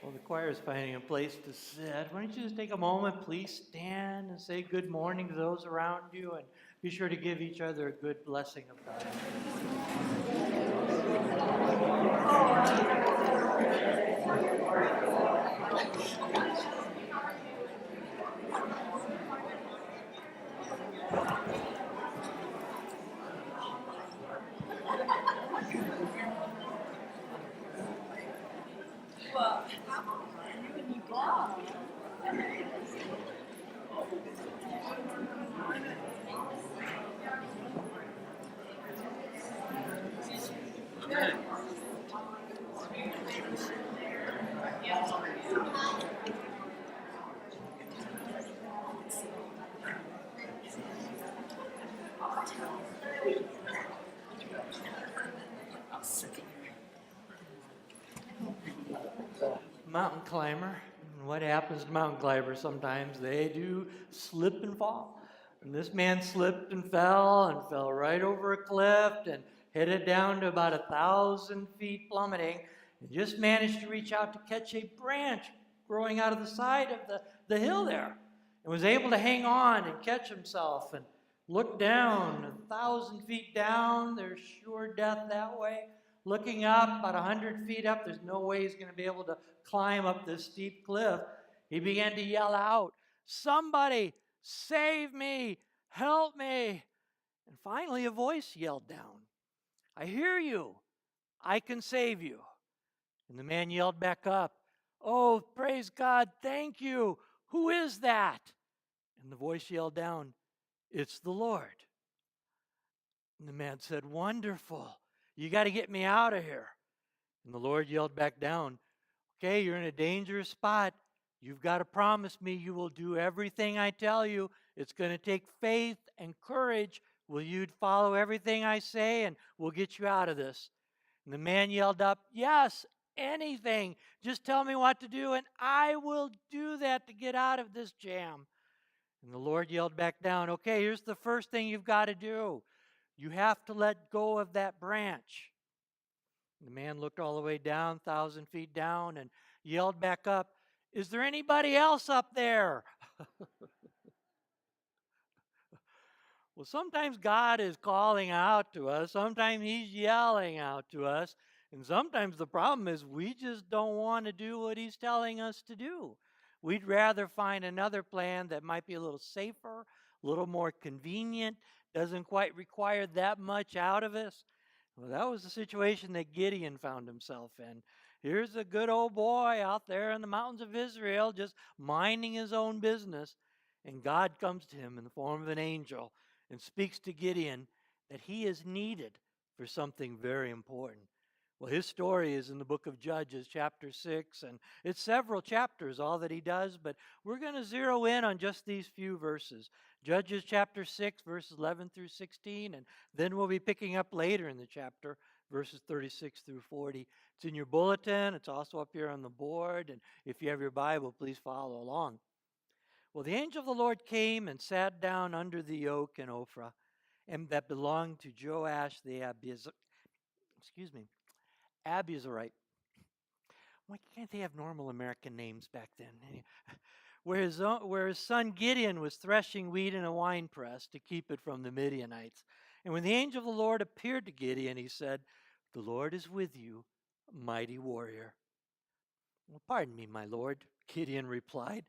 Well, the choir is finding a place to sit. Why don't you just take a moment, please stand and say good morning to those around you and be sure to give each other a good blessing of God. Mountain climber. And what happens to mountain climbers sometimes? They do slip and fall. And this man slipped and fell right over a cliff and headed down to about 1,000 feet plummeting and just managed to reach out to catch a branch growing out of the side of the hill there and was able to hang on and catch himself and look down 1,000 feet down. There's sure death that way. Looking up, about 100 feet up, there's no way he's going to be able to climb up this steep cliff. He began to yell out, "Somebody, save me! Help me!" And finally, a voice yelled down, "I hear you. I can save you." And the man yelled back up, "Oh, praise God, thank you. Who is that?" And the voice yelled down, "It's the Lord." And the man said, "Wonderful. You got to get me out of here." And the Lord yelled back down, "Okay, you're in a dangerous spot. You've got to promise me you will do everything I tell you. It's going to take faith and courage. Will you follow everything I say and we'll get you out of this?" And the man yelled up, "Yes, anything. Just tell me what to do and I will do that to get out of this jam." And the Lord yelled back down, "Okay, here's the first thing you've got to do. You have to let go of that branch." The man looked all the way down, 1,000 feet down, and yelled back up, "Is there anybody else up there?" Well, sometimes God is calling out to us, sometimes He's yelling out to us, and sometimes the problem is we just don't want to do what He's telling us to do. We'd rather find another plan that might be a little safer, a little more convenient, doesn't quite require that much out of us. Well, that was the situation that Gideon found himself in. Here's a good old boy out there in the mountains of Israel just minding his own business, and God comes to him in the form of an angel and speaks to Gideon that he is needed for something very important. Well, his story is in the book of Judges, chapter 6, and it's several chapters, all that he does, but we're going to zero in on just these few verses. Judges chapter 6, verses 11 through 16, and then we'll be picking up later in the chapter, verses 36 through 40. It's in your bulletin, it's also up here on the board, and if you have your Bible, please follow along. Well, the angel of the Lord came and sat down under the oak in Ophrah, and that belonged to Joash the Abiezrite. Why can't they have normal American names back then? Where his son Gideon was threshing wheat in a winepress to keep it from the Midianites. And when the angel of the Lord appeared to Gideon, he said, "The Lord is with you, mighty warrior." "Well, pardon me, my Lord," Gideon replied,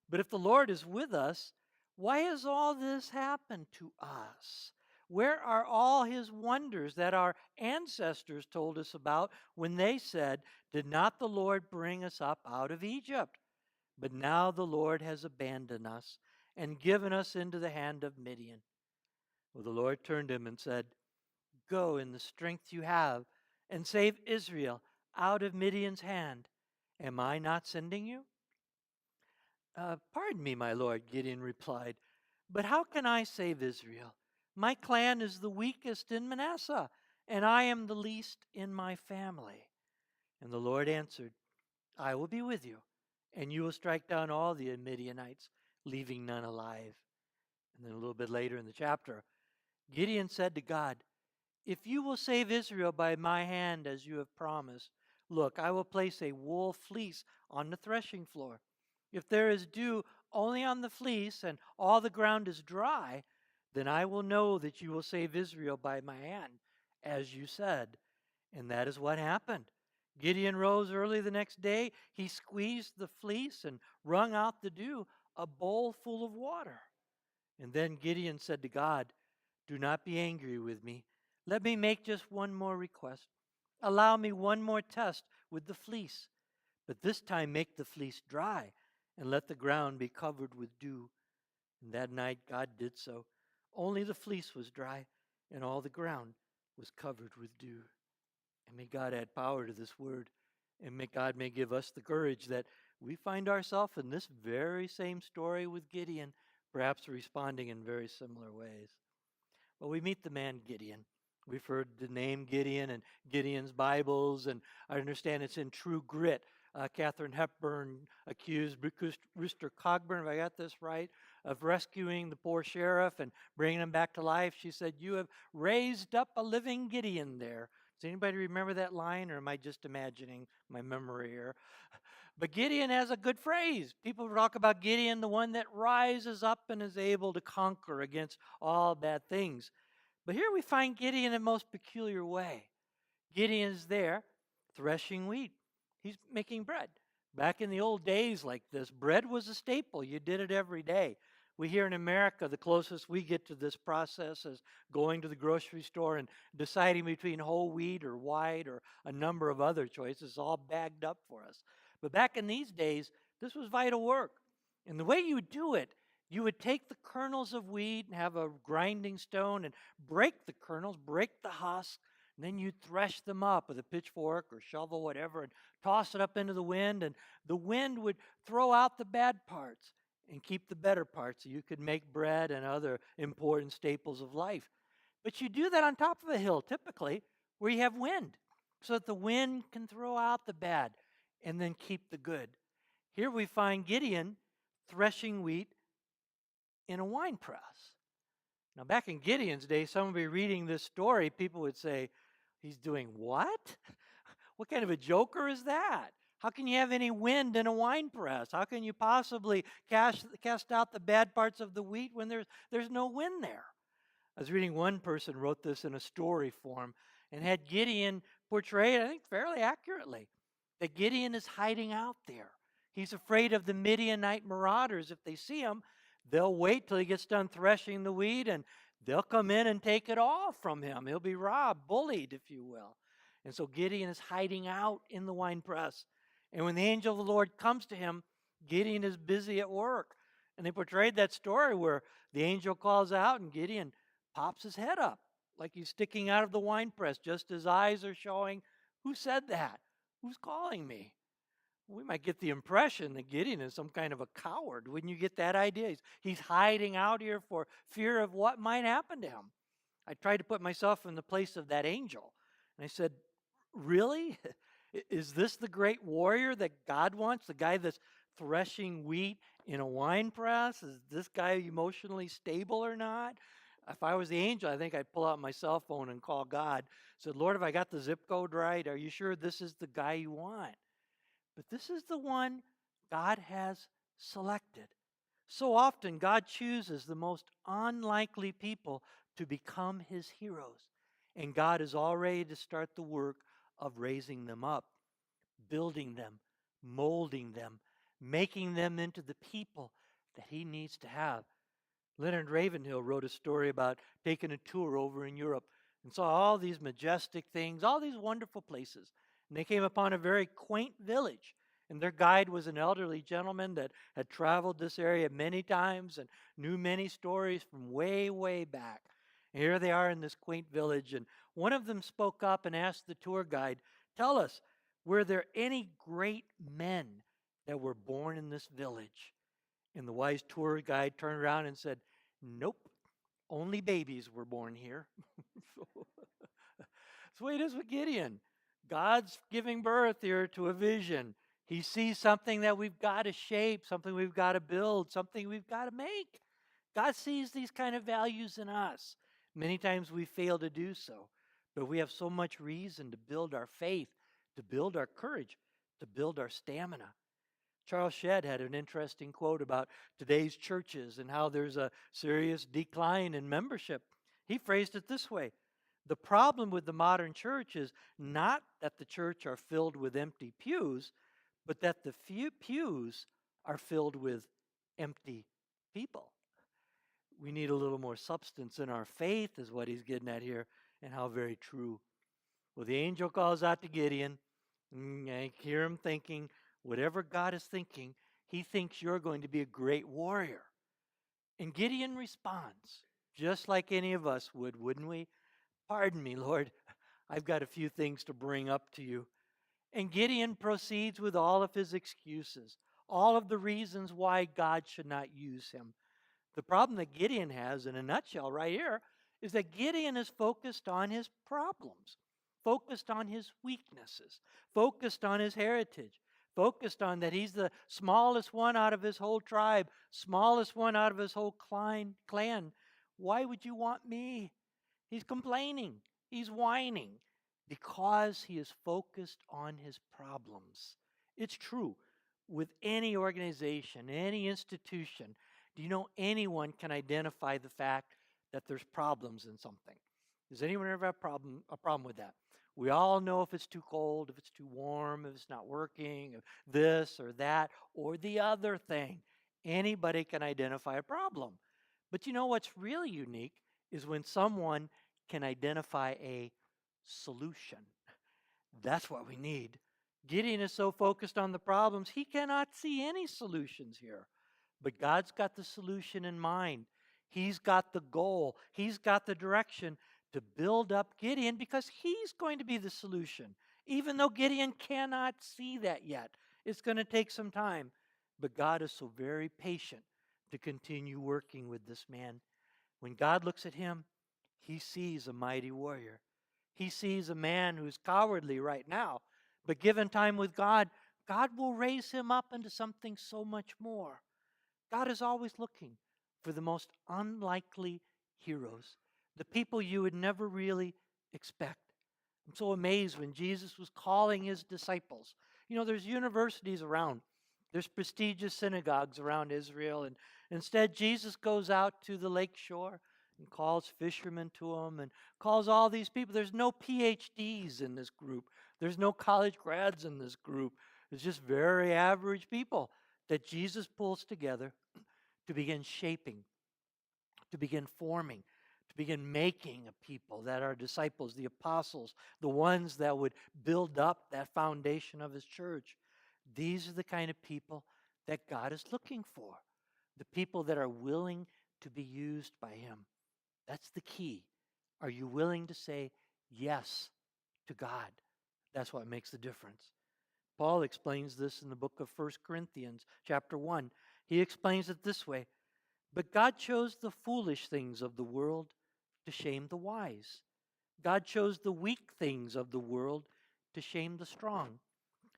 "but if the Lord is with us, why has all this happened to us? Where are all his wonders that our ancestors told us about when they said, 'Did not the Lord bring us up out of Egypt?' But now the Lord has abandoned us and given us into the hand of Midian." Well, the Lord turned to him and said, "Go in the strength you have and save Israel out of Midian's hand. Am I not sending you?" "Pardon me, my Lord," Gideon replied, "but how can I save Israel? My clan is the weakest in Manasseh, and I am the least in my family." And the Lord answered, "I will be with you, and you will strike down all the Midianites, leaving none alive." And then a little bit later in the chapter, Gideon said to God, "If you will save Israel by my hand as you have promised, Look, I will place a wool fleece on the threshing floor. If there is dew only on the fleece and all the ground is dry, then I will know that you will save Israel by my hand, as you said." And that is what happened. Gideon rose early the next day. He squeezed the fleece and wrung out the dew, a bowl full of water. And then Gideon said to God, "Do not be angry with me. Let me make just one more request. Allow me one more test with the fleece. But this time make the fleece dry and let the ground be covered with dew." And that night God did so. Only the fleece was dry and all the ground was covered with dew. And may God add power to this word. And may God give us the courage that we find ourselves in this very same story with Gideon, perhaps responding in very similar ways. Well, we meet the man Gideon. We've heard the name Gideon and Gideon's Bibles, and I understand it's in True Grit. Katharine Hepburn accused Rooster Cogburn, if I got this right, of rescuing the poor sheriff and bringing him back to life. She said, "You have raised up a living Gideon there." Does anybody remember that line, or am I just imagining my memory here? But Gideon has a good phrase. People talk about Gideon, the one that rises up and is able to conquer against all bad things. But here we find Gideon in a most peculiar way. Gideon is there threshing wheat. He's making bread. Back in the old days like this, bread was a staple. You did it every day. We here in America, the closest we get to this process is going to the grocery store and deciding between whole wheat or white or a number of other choices, all bagged up for us. But back in these days, this was vital work. And the way you do it, you would take the kernels of wheat and have a grinding stone and break the kernels, break the husk, and then you'd thresh them up with a pitchfork or shovel, whatever, and toss it up into the wind. And the wind would throw out the bad parts and keep the better parts so you could make bread and other important staples of life. But you do that on top of a hill, typically, where you have wind, so that the wind can throw out the bad and then keep the good. Here we find Gideon threshing wheat in a wine press. Now, back in Gideon's day, someone would be reading this story, people would say, "He's doing what? What kind of a joker is that? How can you have any wind in a wine press? How can you possibly cast out the bad parts of the wheat when there's no wind there?" I was reading one person wrote this in a story form and had Gideon portrayed, I think, fairly accurately, that Gideon is hiding out there. He's afraid of the Midianite marauders. If they see him, they'll wait till he gets done threshing the wheat and they'll come in and take it all from him. He'll be robbed, bullied, if you will. And so Gideon is hiding out in the wine press. And when the angel of the Lord comes to him, Gideon is busy at work. And they portrayed that story where the angel calls out and Gideon pops his head up like he's sticking out of the wine press. Just his eyes are showing, "Who said that? Who's calling me?" We might get the impression that Gideon is some kind of a coward. Wouldn't you get that idea? He's hiding out here for fear of what might happen to him. I tried to put myself in the place of that angel. And I said, "Really? Is this the great warrior that God wants? The guy that's threshing wheat in a wine press? Is this guy emotionally stable or not?" If I was the angel, I think I'd pull out my cell phone and call God. Said, "Lord, have I got the zip code right? Are you sure this is the guy you want?" But this is the one God has selected. So often, God chooses the most unlikely people to become his heroes. And God is all ready to start the work of raising them up, building them, molding them, making them into the people that he needs to have. Leonard Ravenhill wrote a story about taking a tour over in Europe and saw all these majestic things, all these wonderful places. And they came upon a very quaint village. And their guide was an elderly gentleman that had traveled this area many times and knew many stories from way, way back. And here they are in this quaint village. And one of them spoke up and asked the tour guide, "Tell us, were there any great men that were born in this village?" And the wise tour guide turned around and said, "Nope, only babies were born here." So, that's the way it is with Gideon. God's giving birth here to a vision. He sees something that we've got to shape, something we've got to build, something we've got to make. God sees these kind of values in us. Many times we fail to do so, but we have so much reason to build our faith to build our courage, to build our stamina. Charles Shedd had an interesting quote about today's churches and how there's a serious decline in membership. He phrased it this way: the problem with the modern church is not that the church are filled with empty pews, but that the few pews are filled with empty people. We need a little more substance in our faith, is what he's getting at here, and how very true. Well, the angel calls out to Gideon. I hear him thinking, whatever God is thinking, he thinks you're going to be a great warrior. And Gideon responds, just like any of us would, wouldn't we? Pardon me, Lord, I've got a few things to bring up to you. And Gideon proceeds with all of his excuses, all of the reasons why God should not use him. The problem that Gideon has, in a nutshell, right here, is that Gideon is focused on his problems, focused on his weaknesses, focused on his heritage, focused on that he's the smallest one out of his whole tribe, smallest one out of his whole clan. Why would you want me? He's complaining, he's whining, because he is focused on his problems. It's true with any organization, any institution. Do you know anyone can identify the fact that there's problems in something? Does anyone ever have a problem with that? We all know if it's too cold, if it's too warm, if it's not working, if this or that or the other thing. Anybody can identify a problem. But you know what's really unique is when someone can identify a solution. That's what we need. Gideon is so focused on the problems, he cannot see any solutions here. But God's got the solution in mind. He's got the goal. He's got the direction to build up Gideon because he's going to be the solution. Even though Gideon cannot see that yet, it's going to take some time. But God is so very patient to continue working with this man. When God looks at him, he sees a mighty warrior. He sees a man who's cowardly right now, but given time with God, God will raise him up into something so much more. God is always looking for the most unlikely heroes, the people you would never really expect. I'm so amazed when Jesus was calling his disciples. You know, there's universities around, there's prestigious synagogues around Israel, and instead Jesus goes out to the lake shore and calls fishermen to him and calls all these people. There's no PhDs in this group. There's no college grads in this group. It's just very average people that Jesus pulls together to begin shaping, to begin forming, to begin making a people that are disciples, the apostles, the ones that would build up that foundation of his church. These are the kind of people that God is looking for, the people that are willing to be used by him. That's the key. Are you willing to say yes to God? That's what makes the difference. Paul explains this in the book of 1 Corinthians chapter 1. He explains it this way: but God chose the foolish things of the world to shame the wise. God chose the weak things of the world to shame the strong.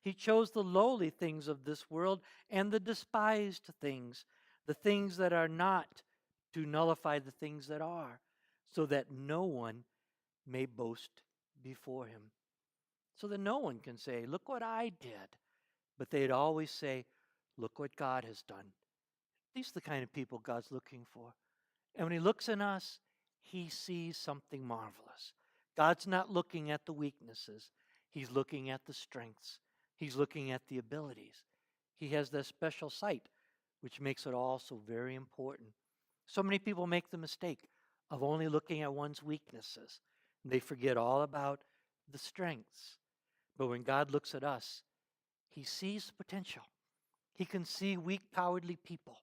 He chose the lowly things of this world and the despised things, the things that are not, to nullify the things that are, so that no one may boast before him. So that no one can say, look what I did. But they'd always say, look what God has done. These are the kind of people God's looking for. And when he looks in us, he sees something marvelous. God's not looking at the weaknesses. He's looking at the strengths. He's looking at the abilities. He has that special sight, which makes it all so very important. So many people make the mistake of only looking at one's weaknesses. They forget all about the strengths. But when God looks at us, he sees potential. He can see weak, cowardly people.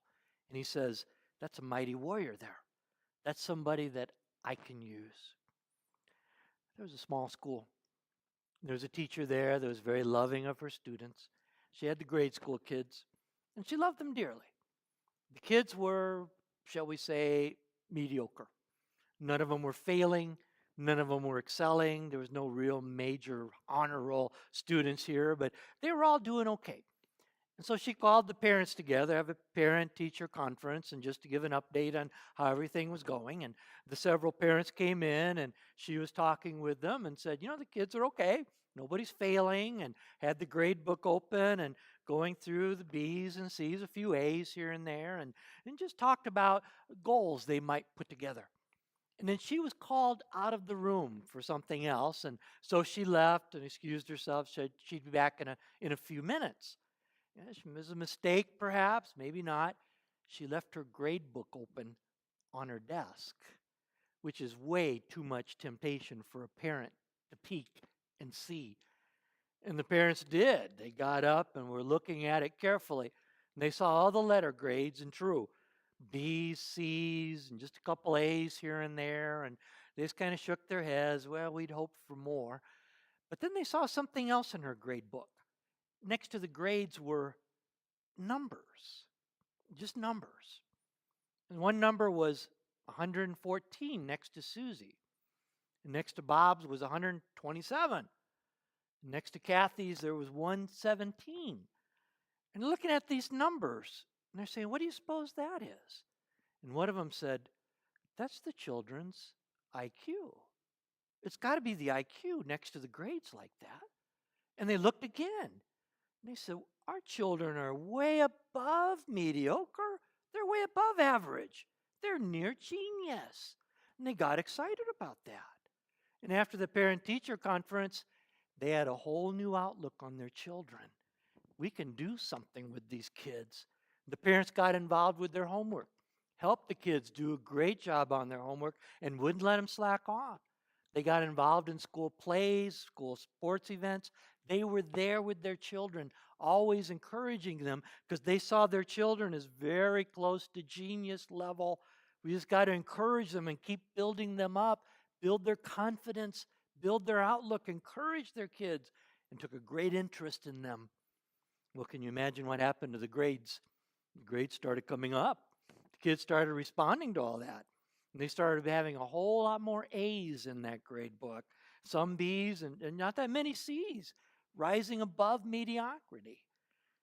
And he says, that's a mighty warrior there. That's somebody that I can use. There was a small school. There was a teacher there that was very loving of her students. She had the grade school kids, and she loved them dearly. The kids were, shall we say, mediocre. None of them were failing. None of them were excelling. There was no real major honor roll students here, but they were all doing okay. And so she called the parents together, have a parent-teacher conference, and just to give an update on how everything was going. And the several parents came in, and she was talking with them and said, you know, the kids are okay. Nobody's failing, and had the grade book open and going through the B's and C's, a few A's here and there, and just talked about goals they might put together. And then she was called out of the room for something else, and so she left and excused herself. Said she'd be back in a few minutes. Yeah, it was a mistake, perhaps, maybe not. She left her grade book open on her desk, which is way too much temptation for a parent to peek and see. And the parents did. They got up and were looking at it carefully. And they saw all the letter grades, and true, B's, C's, and just a couple A's here and there. And they just kind of shook their heads. Well, we'd hoped for more. But then they saw something else in her grade book. Next to the grades were numbers, just numbers. And one number was 114 next to Susie. And next to Bob's was 127. Next to Kathy's, there was 117. And looking at these numbers, and they're saying, what do you suppose that is? And one of them said, that's the children's IQ. It's got to be the IQ next to the grades like that. And they looked again. And they said, our children are way above mediocre. They're way above average. They're near genius. And they got excited about that. And after the parent-teacher conference, they had a whole new outlook on their children. We can do something with these kids. The parents got involved with their homework, helped the kids do a great job on their homework, and wouldn't let them slack off. They got involved in school plays, school sports events. They were there with their children, always encouraging them because they saw their children as very close to genius level. We just got to encourage them and keep building them up, build their confidence, build their outlook, encourage their kids, and took a great interest in them. Well, can you imagine what happened to the grades? The grades started coming up. The kids started responding to all that. And they started having a whole lot more A's in that grade book, some B's, and not that many C's, rising above mediocrity.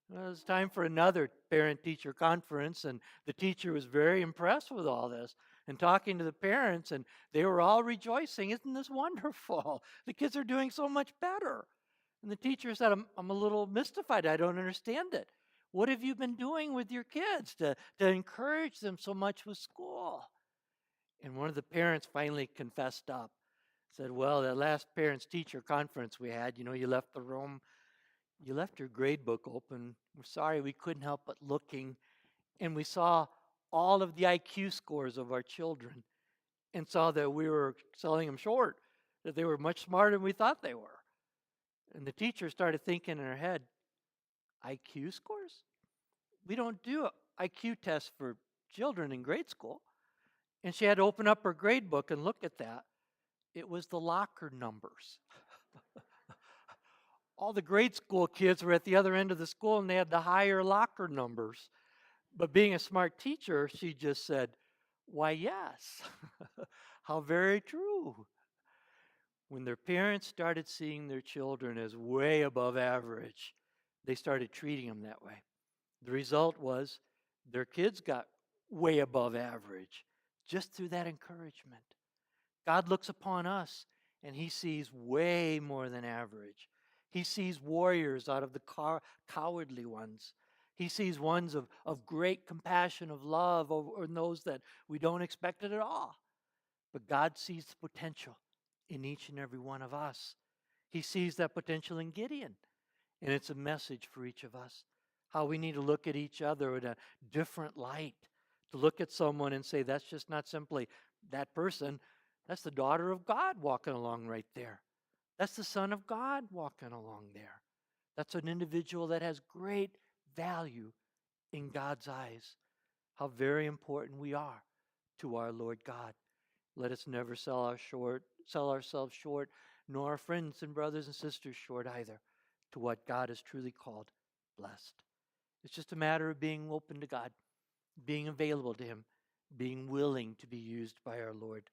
Well, it was time for another parent-teacher conference, and the teacher was very impressed with all this and talking to the parents, and they were all rejoicing. Isn't this wonderful? The kids are doing so much better. And the teacher said, I'm a little mystified. I don't understand it. What have you been doing with your kids to encourage them so much with school? And one of the parents finally confessed up, said, well, that last parents-teacher conference we had, you left the room, you left your grade book open. We're sorry, we couldn't help but looking. And we saw all of the IQ scores of our children and saw that we were selling them short, that they were much smarter than we thought they were. And the teacher started thinking in her head, IQ scores? We don't do IQ tests for children in grade school. And she had to open up her grade book and look at that. It was the locker numbers. All the grade school kids were at the other end of the school and they had the higher locker numbers. But being a smart teacher, she just said, why, yes. How very true. When their parents started seeing their children as way above average, they started treating them that way. The result was their kids got way above average just through that encouragement. God looks upon us and he sees way more than average. He sees warriors out of the cowardly ones. He sees ones of great compassion, of love, over those that we don't expect it at all. But God sees the potential in each and every one of us. He sees that potential in Gideon. And it's a message for each of us, how we need to look at each other in a different light, to look at someone and say, that's just not simply that person. That's the daughter of God walking along right there. That's the Son of God walking along there. That's an individual that has great value in God's eyes. How very important we are to our Lord God. Let us never sell ourselves short, nor our friends and brothers and sisters short either, to what God has truly called blessed. It's just a matter of being open to God, being available to him, being willing to be used by our Lord.